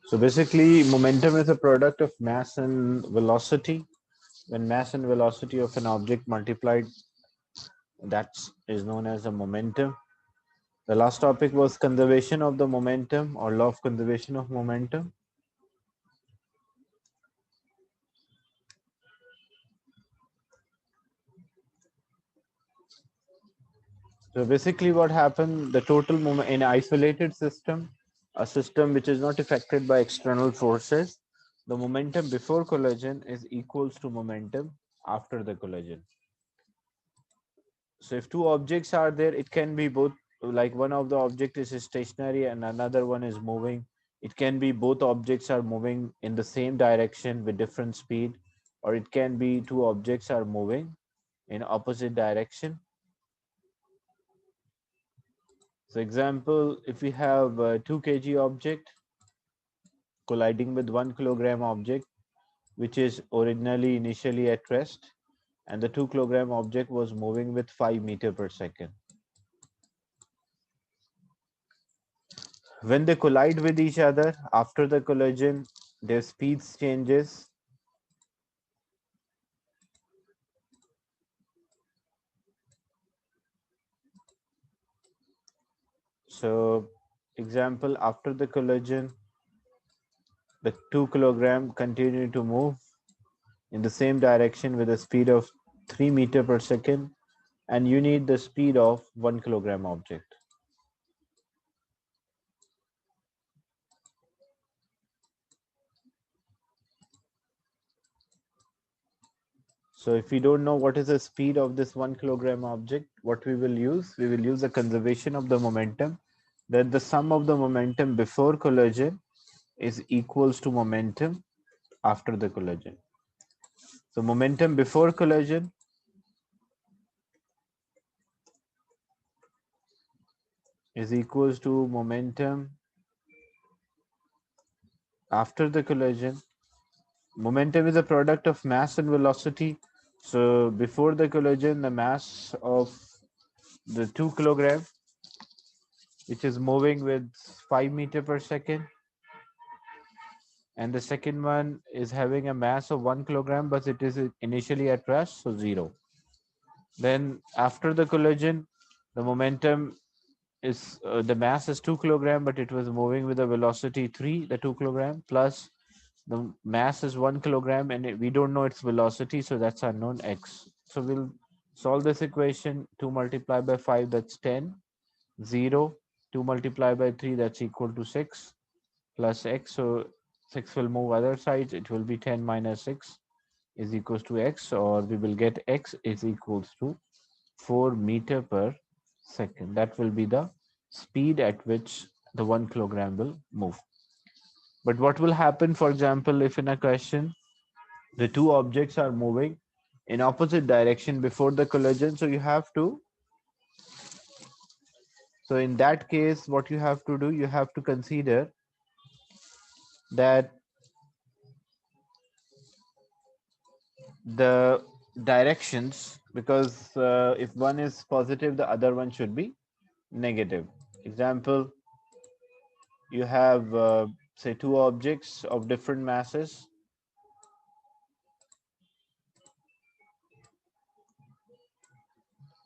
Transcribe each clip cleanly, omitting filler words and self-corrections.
So basically, momentum is a product of mass and velocity. When mass and velocity of an object multiplied, that is known as a momentum. The last topic was conservation of the momentum or law of conservation of momentum. So basically what happened, the total moment in an isolated system, a system which is not affected by external forces, the momentum before collision is equals to momentum after the collision. So if two objects are there, it can be both, like one of the object is stationary and another one is moving. It can be both objects are moving in the same direction with different speed, or it can be two objects are moving in opposite direction. So example, if we have a 2 kg object colliding with 1 kilogram object, which is originally initially at rest, and the 2 kilogram object was moving with 5 meter per second. When they collide with each other, after the collision, their speeds changes. So example, after the collision, the 2 kilogram continue to move in the same direction with a speed of 3 meter per second, and you need the speed of 1 kilogram object. So if we don't know what is the speed of this 1 kilogram object, what we will use? We will use the conservation of the momentum. That the sum of the momentum before collision is equals to momentum after the collision. So momentum before collision is equals to momentum after the collision. Momentum is a product of mass and velocity. So before the collision, the mass of the 2 kilogram, which is moving with 5 meter per second, and the second one is having a mass of 1 kilogram, but it is initially at rest, so 0. Then after the collision, the momentum is the mass is 2 kilogram, but it was moving with a velocity 3, the 2 kilogram, plus the mass is 1 kilogram, and we don't know its velocity, so that's unknown x. So we'll solve this equation. 2 multiplied by 5, that's 10. 0, 2 multiplied by 3, that's equal to 6, plus x. So 6 will move other sides. It will be 10 minus 6 is equals to x, or we will get x is equals to 4 meter per second. That will be the speed at which the 1 kilogram will move. But what will happen, for example, if in a question the two objects are moving in opposite direction before the collision? So you have to, so in that case, what you have to do, you have to consider that the directions, because if one is positive, the other one should be negative. Example, you have say two objects of different masses.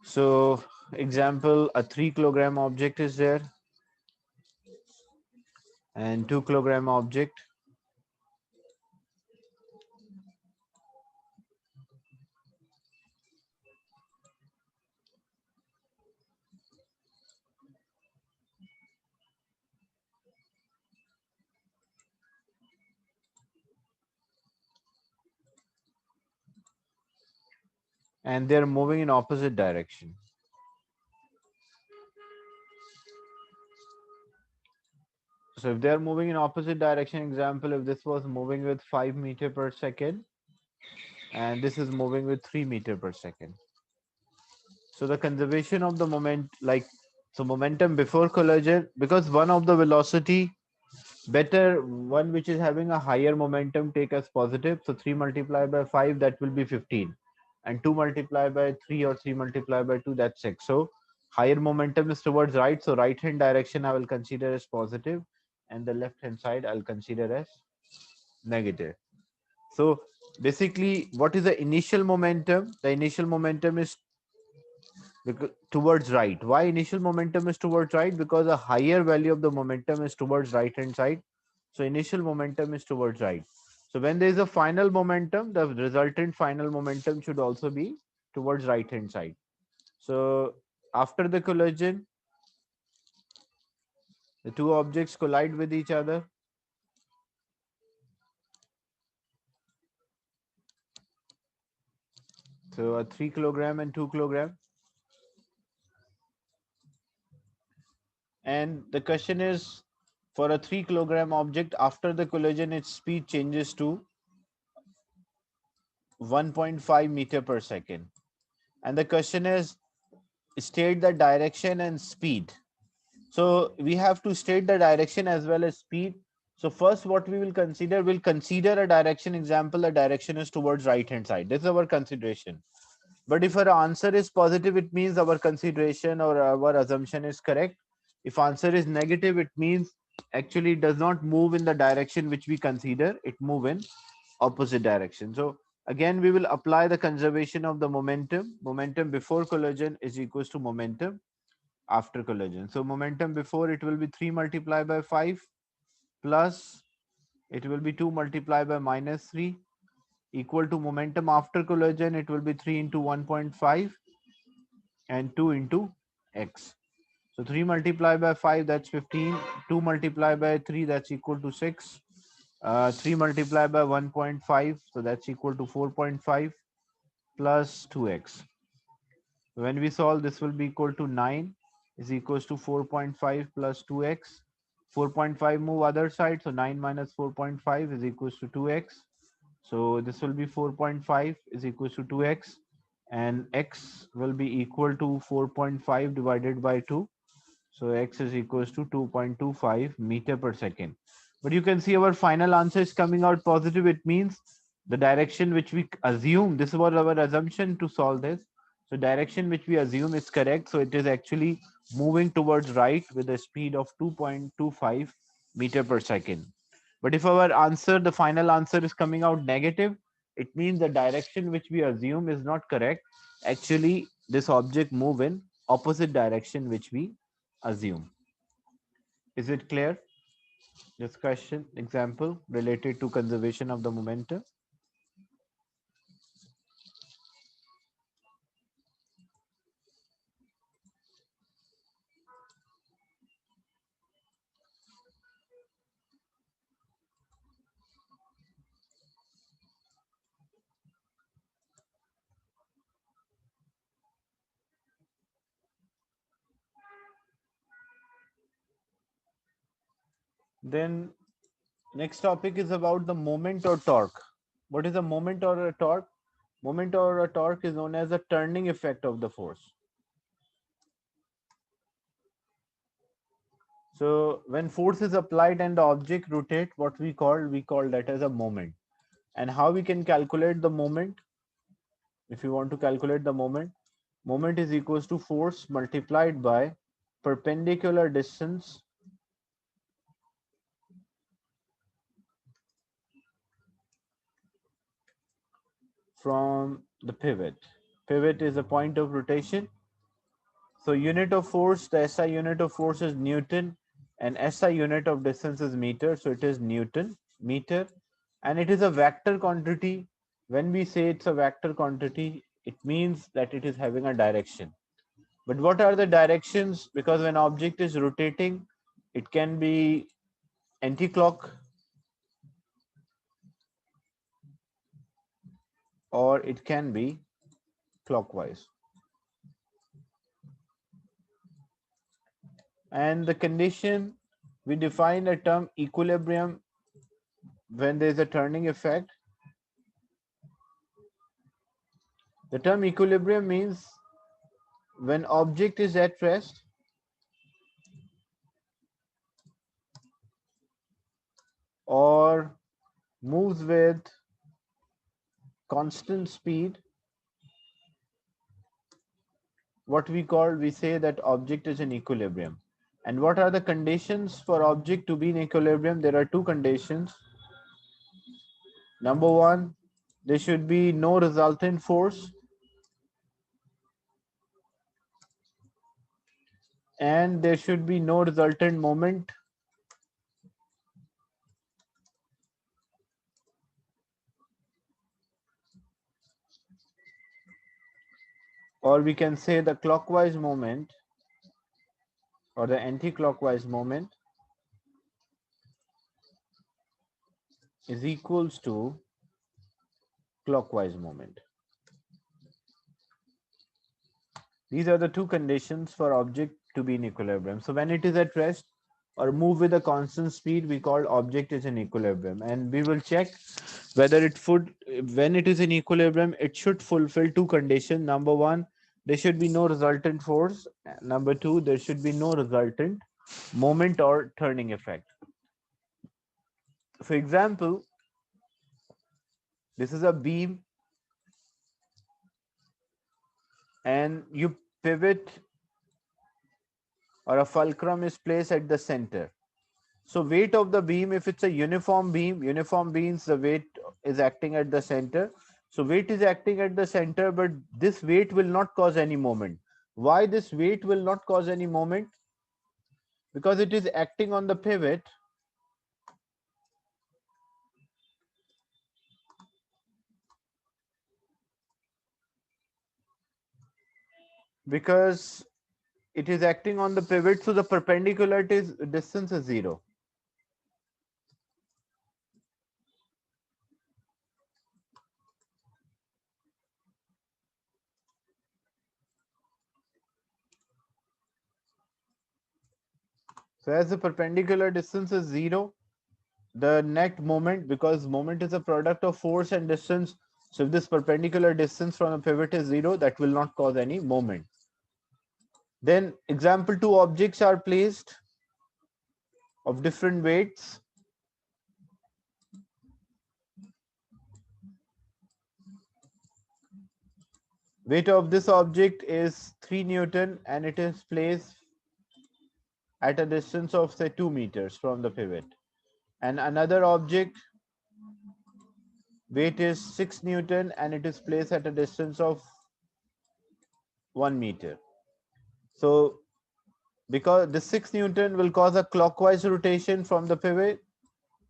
So example, a 3 kilogram object is there and 2 kilogram object. And they're moving in opposite direction. So if they're moving in opposite direction, example, if this was moving with 5 meter per second and this is moving with 3 meter per second. So the conservation of the moment, like, so momentum before collision, because one of the velocity, better one which is having a higher momentum take as positive. So 3 multiplied by 5, that will be 15. And 2 multiplied by 3 or 3 multiplied by 2, that's 6. So higher momentum is towards right. So right hand direction I will consider as positive. and the left hand side I'll consider as negative. So basically, what is the initial momentum? The initial momentum is towards right. Why initial momentum is towards right? Because a higher value of the momentum is towards right hand side. So initial momentum is towards right. So when there is a final momentum, the resultant final momentum should also be towards right hand side. So after the collision, the two objects collide with each other. So a 3 kilogram and 2 kilogram. And the question is, for a 3 kilogram object, after the collision, its speed changes to 1.5 meter per second. And the question is, state the direction and speed. So we have to state the direction as well as speed. So first what we will consider, we'll consider a direction example. The direction is towards right hand side. This is our consideration. But if our answer is positive, it means our consideration or our assumption is correct. If answer is negative, it means actually it does not move in the direction which we consider. It move in opposite direction. So again, we will apply the conservation of the momentum. Momentum before collision is equals to momentum after collision. So momentum before, it will be 3 multiplied by 5 plus it will be 2 multiplied by minus 3 equal to momentum after collision. It will be 3 into 1.5 and 2 into x. So 3 multiplied by 5, that's 15. 2 multiplied by 3, that's equal to 6. 3 multiplied by 1.5, so that's equal to 4.5 plus 2x. When we solve, this will be equal to 9 is equals to 4.5 plus 2x. 4.5 move other side, so 9 minus 4.5 is equals to 2x. So this will be 4.5 is equals to 2x, and x will be equal to 4.5 divided by 2. So x is equals to 2.25 meter per second. But you can see our final answer is coming out positive. It means the direction which we assume, this was our assumption to solve this. So direction which we assume is correct. So it is actually moving towards right with a speed of 2.25 meter per second. But if our answer, the final answer is coming out negative, it means the direction which we assume is not correct. Actually, this object move in opposite direction which we assume. Is it clear? This question example related to conservation of the momentum. Then next topic is about the moment or torque. What is a moment or a torque? Moment or a torque is known as a turning effect of the force. So when force is applied and the object rotate, what we call that as a moment. And how we can calculate the moment? If you want to calculate the moment, moment is equals to force multiplied by perpendicular distance from the pivot. Pivot is a point of rotation. So unit of force, the SI unit of force is Newton and SI unit of distance is meter. So it is Newton meter, and it is a vector quantity. When we say it's a vector quantity, it means that it is having a direction. But what are the directions? Because when object is rotating, it can be anti-clock or it can be clockwise. And the condition, we define a term equilibrium when there is a turning effect. The term equilibrium means when object is at rest or moves with constant speed, what we say that object is in equilibrium. And what are the conditions for object to be in equilibrium? There are two conditions. Number one, there should be no resultant force, and there should be no resultant moment. Or we can say the clockwise moment or the anti-clockwise moment is equals to clockwise moment. These are the two conditions for object to be in equilibrium. So when it is at rest or move with a constant speed, we call object is in equilibrium. And we will check whether when it is in equilibrium, it should fulfill two conditions. Number one, there should be no resultant force. Number two, there should be no resultant moment or turning effect. For example, this is a beam and you pivot or a fulcrum is placed at the center. So weight of the beam, if it's a uniform beams, the weight is acting at the center. So weight is acting at the center, but this weight will not cause any moment. Why this weight will not cause any moment? Because it is acting on the pivot. Because it is acting on the pivot, so the perpendicular distance is zero. So as the perpendicular distance is zero, the net moment, because moment is a product of force and distance, so if this perpendicular distance from the pivot is zero, that will not cause any moment. Then example, two objects are placed of different weights. Weight of this object is 3 Newton and it is placed at a distance of say 2 meters from the pivot. And another object weight is 6 Newton and it is placed at a distance of 1 meter. So because the 6 Newton will cause a clockwise rotation from the pivot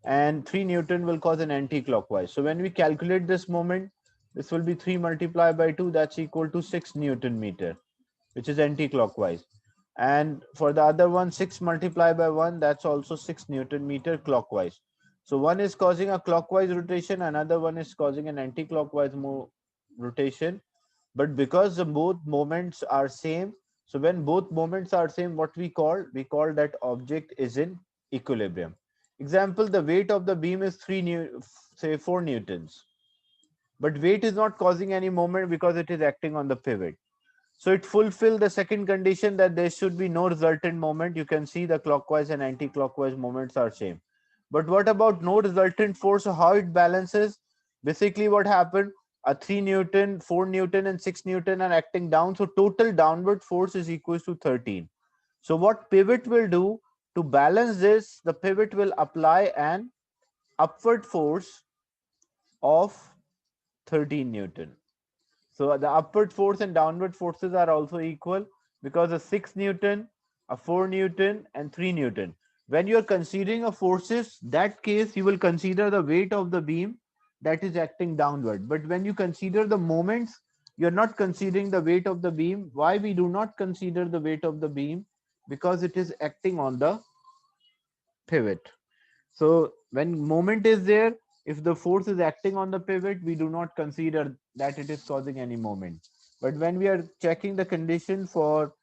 and 3 Newton will cause an anti-clockwise. So when we calculate this moment, this will be 3 multiplied by 2, that's equal to 6 Newton meter, which is anti-clockwise. And for the other one, 6 multiplied by 1, that's also 6 Newton meter clockwise. So one is causing a clockwise rotation, another one is causing an anti-clockwise rotation. But because the both moments are same, so when both moments are same, what we call that object is in equilibrium. Example, the weight of the beam is 4 newtons, but weight is not causing any moment because it is acting on the pivot. So it fulfills the second condition, that there should be no resultant moment. You can see the clockwise and anti-clockwise moments are same. But what about no resultant force? So how it balances? Basically what happened, a 3 Newton, 4 Newton and 6 Newton are acting down. So total downward force is equals to 13. So what pivot will do to balance this, the pivot will apply an upward force of 13 Newton. So the upward force and downward forces are also equal, because a 6 Newton, a 4 Newton and 3 Newton. When you are considering a forces, that case you will consider the weight of the beam that is acting downward. But when you consider the moments, you are not considering the weight of the beam. Why we do not consider the weight of the beam? Because it is acting on the pivot. So when moment is there, if the force is acting on the pivot, we do not consider that it is causing any moment. But when we are checking the condition for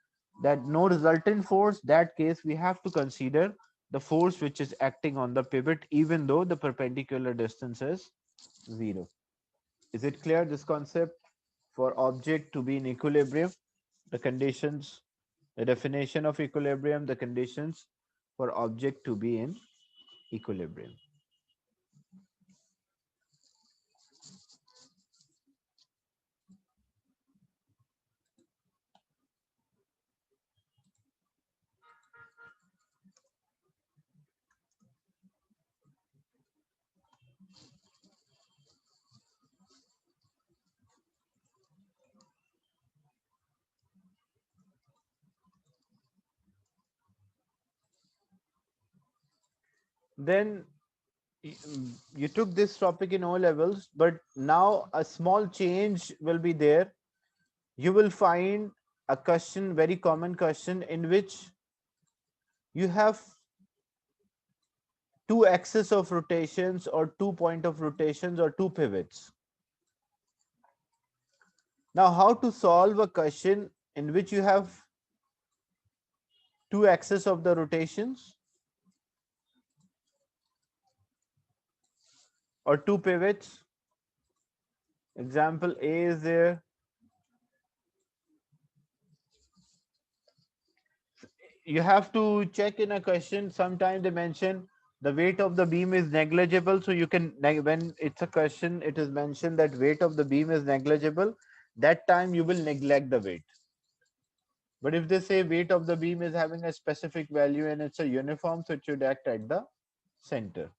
that no resultant force, that case we have to consider the force which is acting on the pivot, even though the perpendicular distance is zero. Is it clear, this concept for object to be in equilibrium, the conditions, the definition of equilibrium, the conditions for object to be in equilibrium? Then you took this topic in O levels, but now a small change will be there. You will find a question, very common question, in which you have two axes of rotations or 2 point of rotations or two pivots. Now, how to solve a question in which you have two axes of the rotations or two pivots? Example A is there. You have to check in a question. Sometimes they mention the weight of the beam is negligible. So you can, when it's a question, it is mentioned that weight of the beam is negligible. That time you will neglect the weight. But if they say weight of the beam is having a specific value and it's a uniform, so it should act at the center.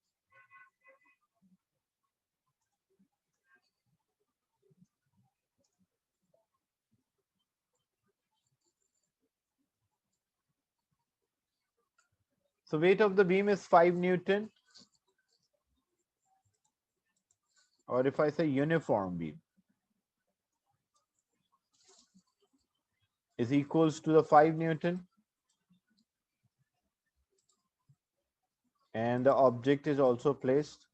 So weight of the beam is 5 Newton. Or if I say uniform beam is equals to the 5 Newton. And the object is also placed.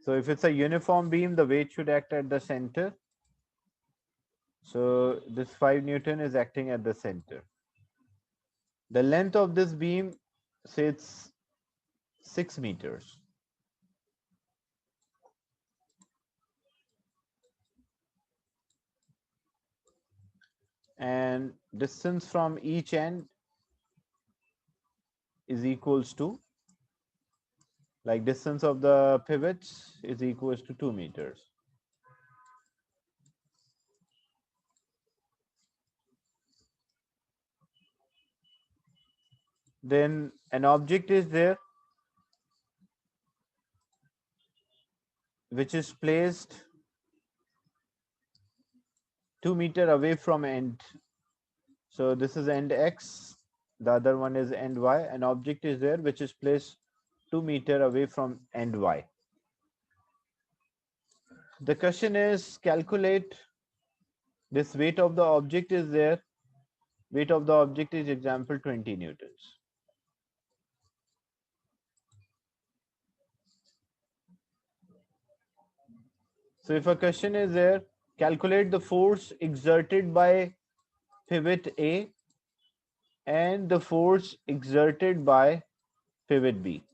So if it's a uniform beam, the weight should act at the center. So this 5 Newton is acting at the center. The length of this beam, say it's 6 meters. And distance from each end is equals to, like distance of the pivots is equals to 2 meters. Then an object is there which is placed 2 meters away from end. So this is end X, the other one is end Y. An object is there which is placed 2 meters away from end Y. The question is, calculate this weight of the object is there. Weight of the object is example 20 newtons. So if a question is there, calculate the force exerted by pivot A and the force exerted by pivot B.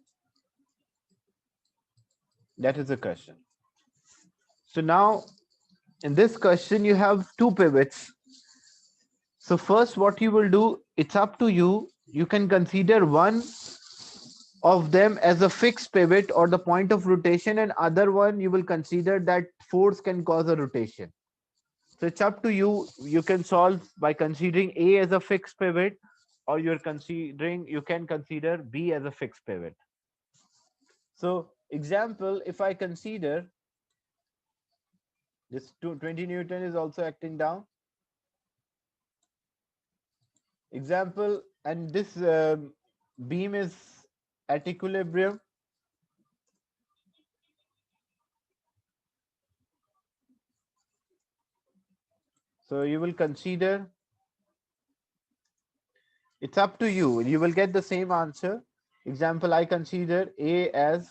That is the question. So now in this question, you have two pivots. So first, what you will do, it's up to you. You can consider one of them as a fixed pivot or the point of rotation, and other one you will consider that force can cause a rotation. So it's up to you. You can solve by considering A as a fixed pivot, or you can consider B as a fixed pivot. So example, if I consider this 20 Newton is also acting down. Example, and this beam is at equilibrium. So you will consider, it's up to you. You will get the same answer. Example, I consider A as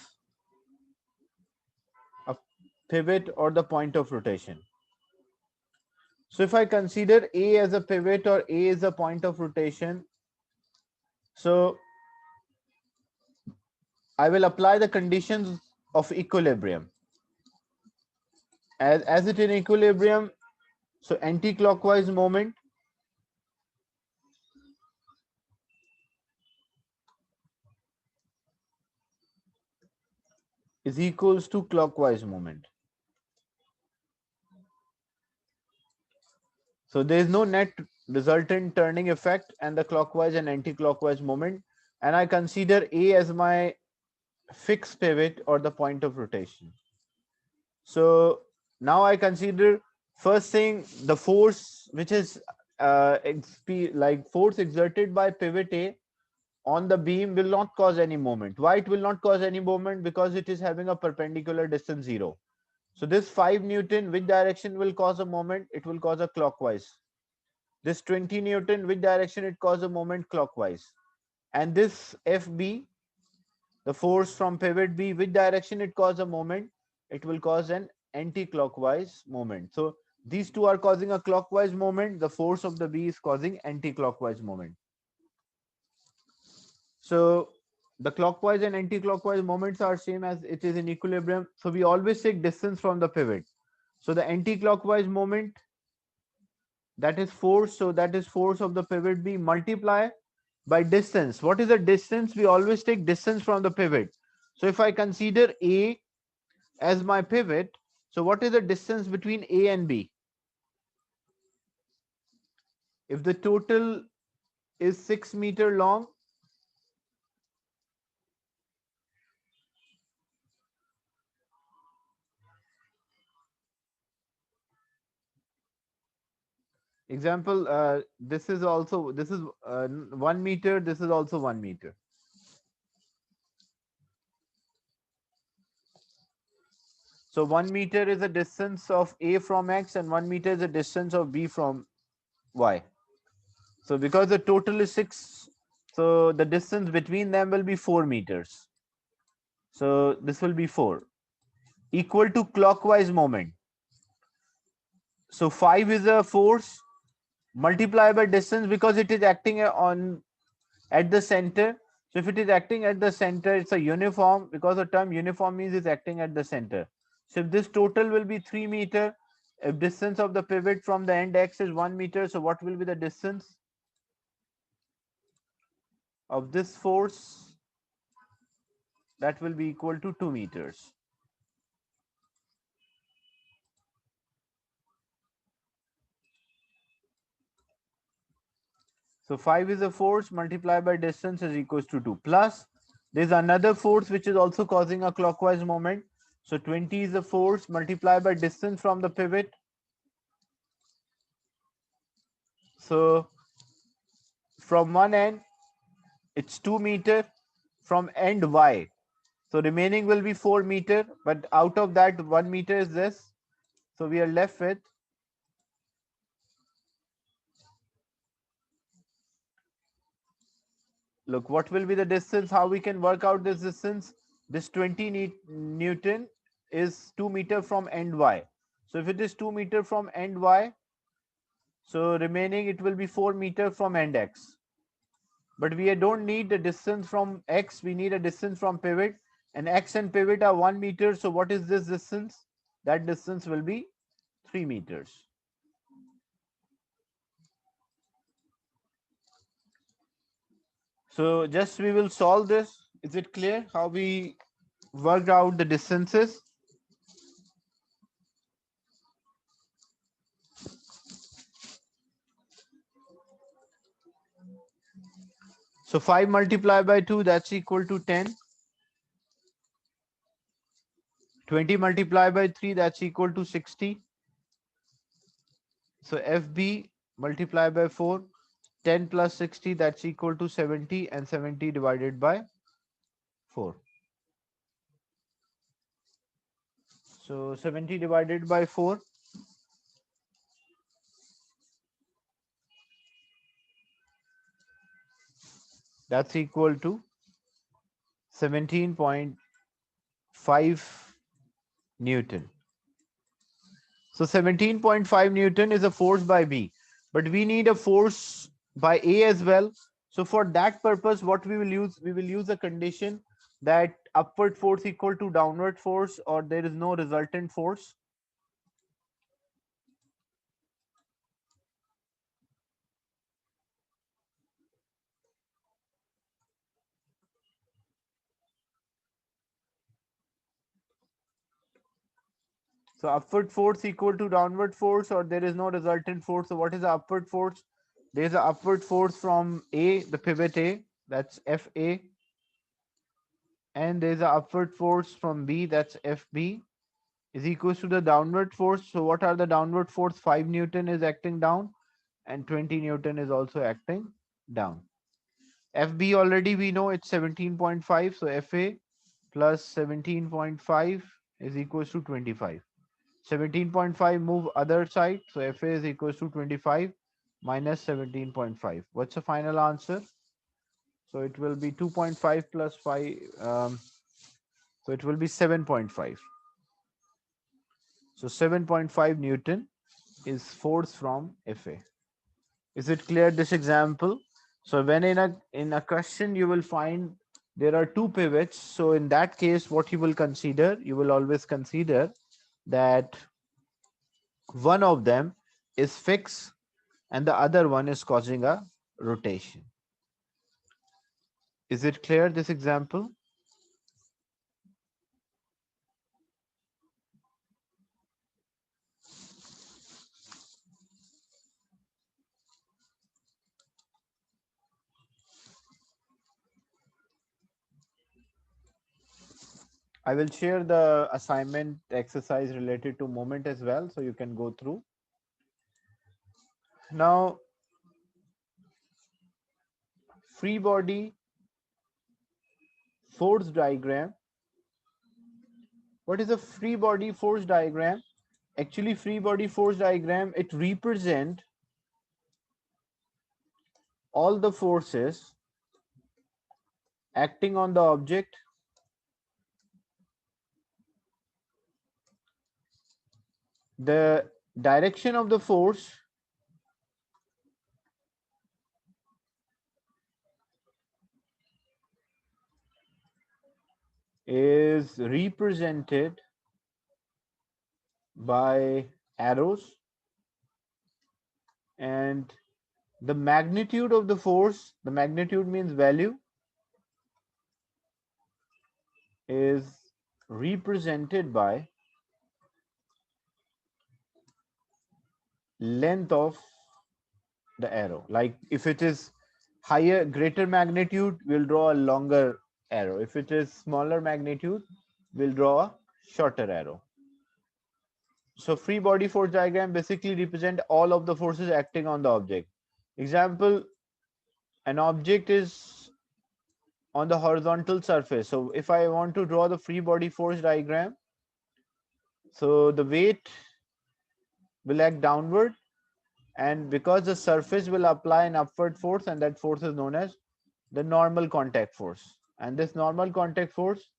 a pivot or the point of rotation. So if I consider A as a pivot or A as a point of rotation, so I will apply the conditions of equilibrium. As it in equilibrium, so anti-clockwise moment is equals to clockwise moment. So there is no net resultant turning effect and the clockwise and anti-clockwise moment. And I consider A as my fixed pivot or the point of rotation. So now I consider first thing the force which is like force exerted by pivot A on the beam will not cause any moment. Why it will not cause any moment? Because it is having a perpendicular distance 0. So this 5 Newton, which direction will cause a moment? It will cause a clockwise. This 20 Newton, which direction it cause a moment? Clockwise. And this FB, the force from pivot B, which direction it cause a moment? It will cause an anti-clockwise moment. So these two are causing a clockwise moment. The force of the B is causing anti-clockwise moment. So the clockwise and anti-clockwise moments are same as it is in equilibrium. So we always take distance from the pivot. So the anti-clockwise moment, that is force. So that is force of the pivot B multiply by distance. What is the distance? We always take distance from the pivot. So if I consider A as my pivot, so what is the distance between A and B? If the total is 6 meter long, example, this is 1 meter, this is also 1 meter. So 1 meter is a distance of A from X and 1 meter is a distance of B from Y. So because the total is 6, so the distance between them will be 4 meters. So this will be 4 equal to clockwise moment. So 5 is a force multiply by distance because it is acting on at the center. So if it is acting at the center, it's a uniform, because the term uniform means it's acting at the center. So if this total will be 3 meter, if distance of the pivot from the end X is 1 meter, so what will be the distance of this force? That will be equal to 2 meters. So 5 is a force multiplied by distance is equals to 2. Plus, there's another force which is also causing a clockwise moment. So 20 is a force multiplied by distance from the pivot. So from one end, it's 2 meter from end Y. So remaining will be 4 meter, but out of that 1 meter is this. So we are left with look, what will be the distance? How we can work out this distance? This 20 Newton is 2 meter from end Y. So if it is 2 meter from end Y, so remaining it will be 4 meter from end X. But we don't need the distance from X, we need a distance from pivot, and X and pivot are 1 meter. So what is this distance? That distance will be 3 meters. So just we will solve this. Is it clear how we worked out the distances? So 5 multiplied by 2, that's equal to 10. 20 multiplied by 3, that's equal to 60. So FB multiplied by 4, 10 plus 60, that's equal to 70, and 70 divided by 4. So 70 divided by 4, that's equal to 17.5 Newton. So 17.5 Newton is a force by B, but we need a force by A as well. So for that purpose, what we will use a condition that upward force equal to downward force, or there is no resultant force. So upward force equal to downward force, or there is no resultant force. So what is the upward force? There is an upward force from A, the pivot A, that's FA, and there is an upward force from B, that's FB, is equals to the downward force. So what are the downward force? 5 Newton is acting down and 20 Newton is also acting down. FB already we know it's 17.5. So FA plus 17.5 is equals to 25. 17.5 move other side. So FA is equals to 25 minus 17.5. What's the final answer? So it will be 2.5 plus 5. So it will be 7.5. So 7.5 Newton is force from FA. Is it clear this example? So when in a question you will find there are two pivots. So in that case, what you will consider, you will always consider that one of them is fixed and the other one is causing a rotation. Is it clear this example? I will share the assignment exercise related to moment as well, so you can go through. Now, free body force diagram. What is a free body force diagram? Actually, free body force diagram, it represents all the forces acting on the object the direction of the force is represented by arrows, and the magnitude of the force, the magnitude means value, is represented by length of the arrow. Like if it is higher, greater magnitude, we'll draw a longer arrow. If it is smaller magnitude, we'll draw a shorter arrow. So free body force diagram basically represent all of the forces acting on the object. Example, an object is on the horizontal surface. So if I want to draw the free body force diagram, so the weight will act downward, and because the surface will apply an upward force, and that force is known as the normal contact force. And this normal contact force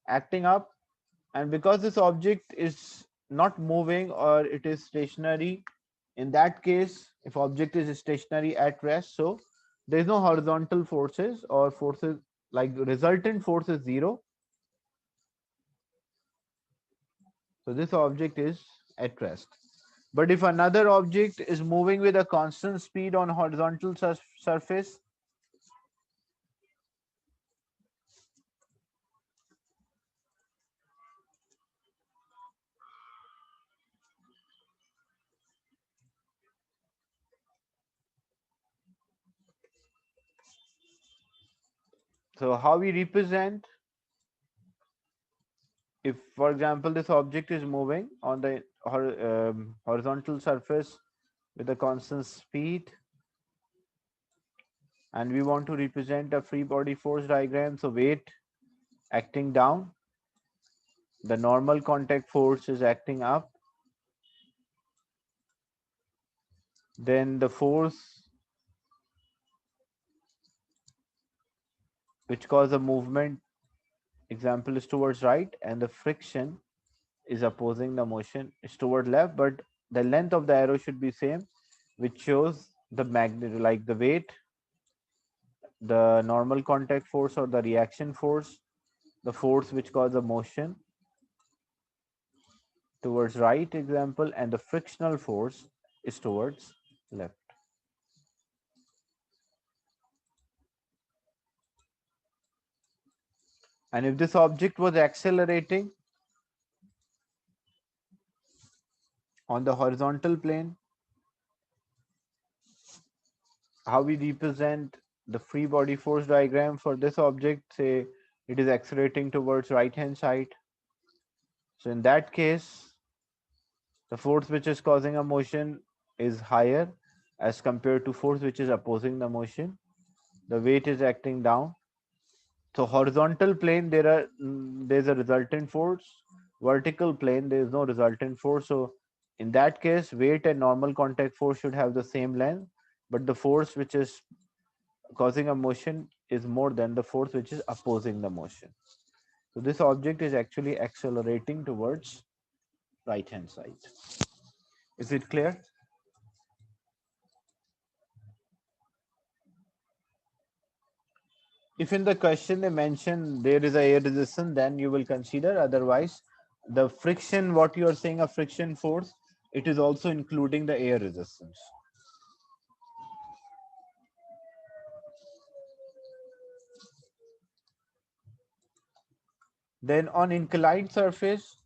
acting up, and because this object is not moving or it is stationary, in that case, if object is stationary at rest, so there is no horizontal forces or forces, like resultant force is zero. So this object is at rest. But if another object is moving with a constant speed on horizontal surface, so how we represent, if for example this object is moving on the horizontal surface with a constant speed, and we want to represent a free body force diagram, so weight acting down, the normal contact force is acting up, then the force which cause a movement, example is towards right, and the friction is opposing the motion is toward left, but the length of the arrow should be same, which shows the magnet, like the weight, the normal contact force or the reaction force, the force which cause a motion towards right, example, and the frictional force is towards left. And if this object was accelerating on the horizontal plane, how we represent the free body force diagram for this object, say it is accelerating towards right hand side. So in that case, the force which is causing a motion is higher as compared to force which is opposing the motion. the weight is acting down. So horizontal plane, there's a resultant force. Vertical plane, there is no resultant force. So in that case, weight and normal contact force should have the same length, but the force which is causing a motion is more than the force which is opposing the motion. So this object is actually accelerating towards right hand side. Is it clear? If in the question they mention there is a air resistance, then you will consider. Otherwise, the friction, what you are saying, a friction force, it is also including the air resistance. Then on inclined surface,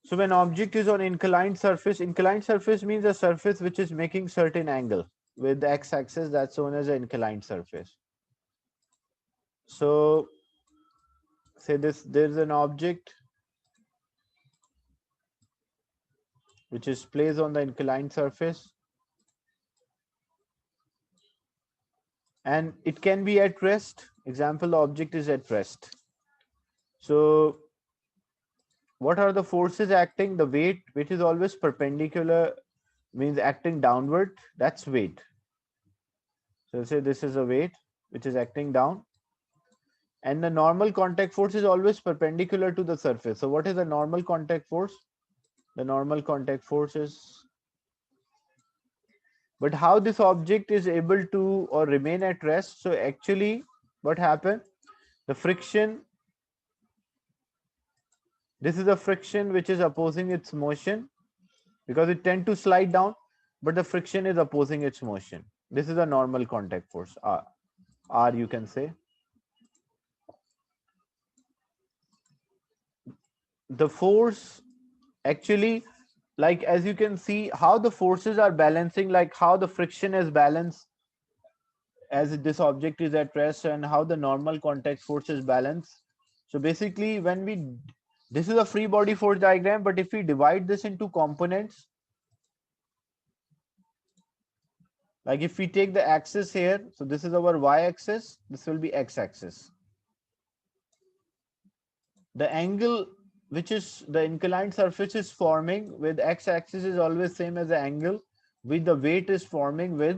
so when object is on inclined surface means a surface which is making certain angle with the x-axis, that's known as an inclined surface. So say there's an object which is placed on the inclined surface, and it can be at rest. Example, the object is at rest. So what are the forces acting? The weight, which is always perpendicular, means acting downward, that's weight. So say this is a weight which is acting down, and the normal contact force is always perpendicular to the surface. So what is the normal contact force? The normal contact force is, but how this object is able to or remain at rest? So actually what happened, the friction, this is a friction which is opposing its motion, because it tend to slide down, but the friction is opposing its motion. This is a normal contact force, R you can say. The force actually, like as you can see how the forces are balancing, like how the friction is balanced as this object is at rest, and how the normal contact force is balanced. So basically when we, this is a free body force diagram, but if we divide this into components, like if we take the axis here, so this is our y-axis, this will be x-axis. The angle which is the inclined surface is forming with x-axis is always same as the angle with the weight is forming with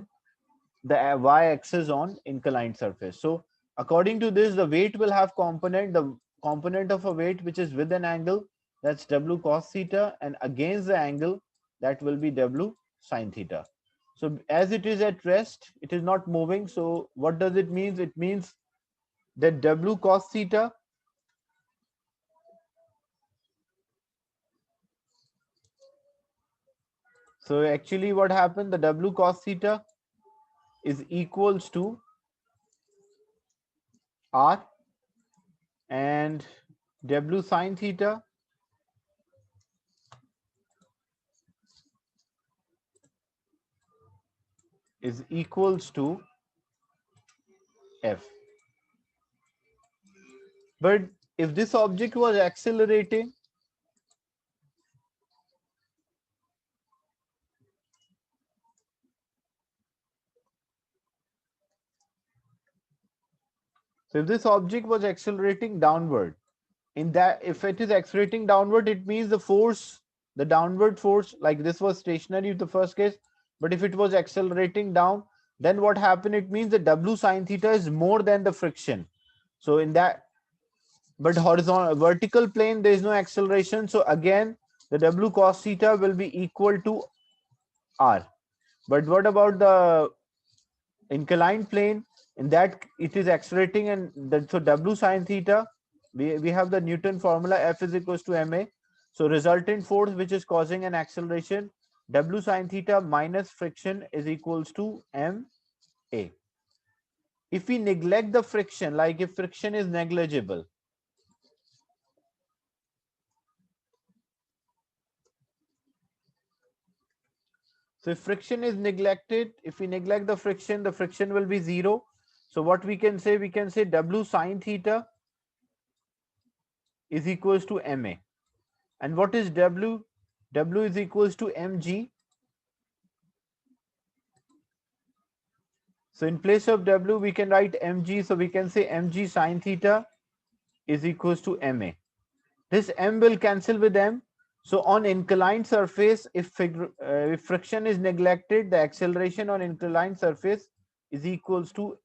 the y-axis on inclined surface. So according to this, the weight will have component, the component of a weight which is with an angle, that's w cos theta, and against the angle, that will be w sin theta. So as it is at rest, it is not moving. So what does it mean? It means that w cos theta so actually what happened, the w cos theta is equals to r, and w sin theta is equals to f. But if this object was accelerating, so if this object was accelerating downward, in that, if it is accelerating downward, it means the force, the downward force, like this was stationary in the first case, but if it was accelerating down, then what happened? It means the w sin theta is more than the friction. So in that, but horizontal, vertical plane, there is no acceleration. So again, the w cos theta will be equal to r. But what about the inclined plane? In that it is accelerating, and so w sin theta, we have the Newton formula, F is equals to ma. So resultant force which is causing an acceleration, w sin theta minus friction is equals to ma. If we neglect the friction, like if friction is negligible, so if friction is neglected, if we neglect the friction will be zero. So what we can say, w sin theta is equals to ma. And what is w? W is equals to mg. So in place of W, we can write mg. So we can say mg sine theta is equals to ma. This m will cancel with m. So on inclined surface, if friction is neglected, the acceleration on inclined surface is equals to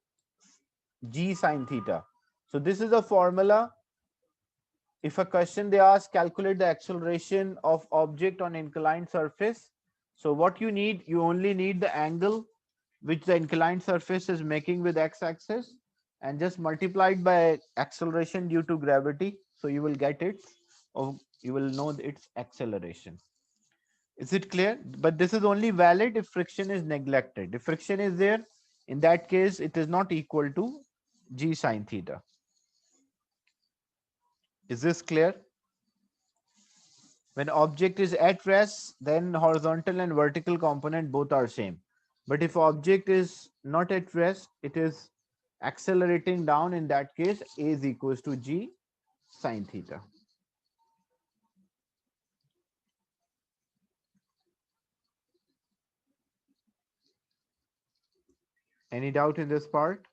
g sine theta. So this is a formula. If a question they ask, calculate the acceleration of object on inclined surface. So what you need, you only need the angle which the inclined surface is making with x-axis and just multiplied by acceleration due to gravity. So you will get it, or you will know its acceleration. Is it clear? But this is only valid if friction is neglected. If friction is there, in that case, it is not equal to g sine theta. Is this clear? When object is at rest, then horizontal and vertical component both are same. But if object is not at rest, it is accelerating down. In that case, A is equals to G sine theta. Any doubt in this part?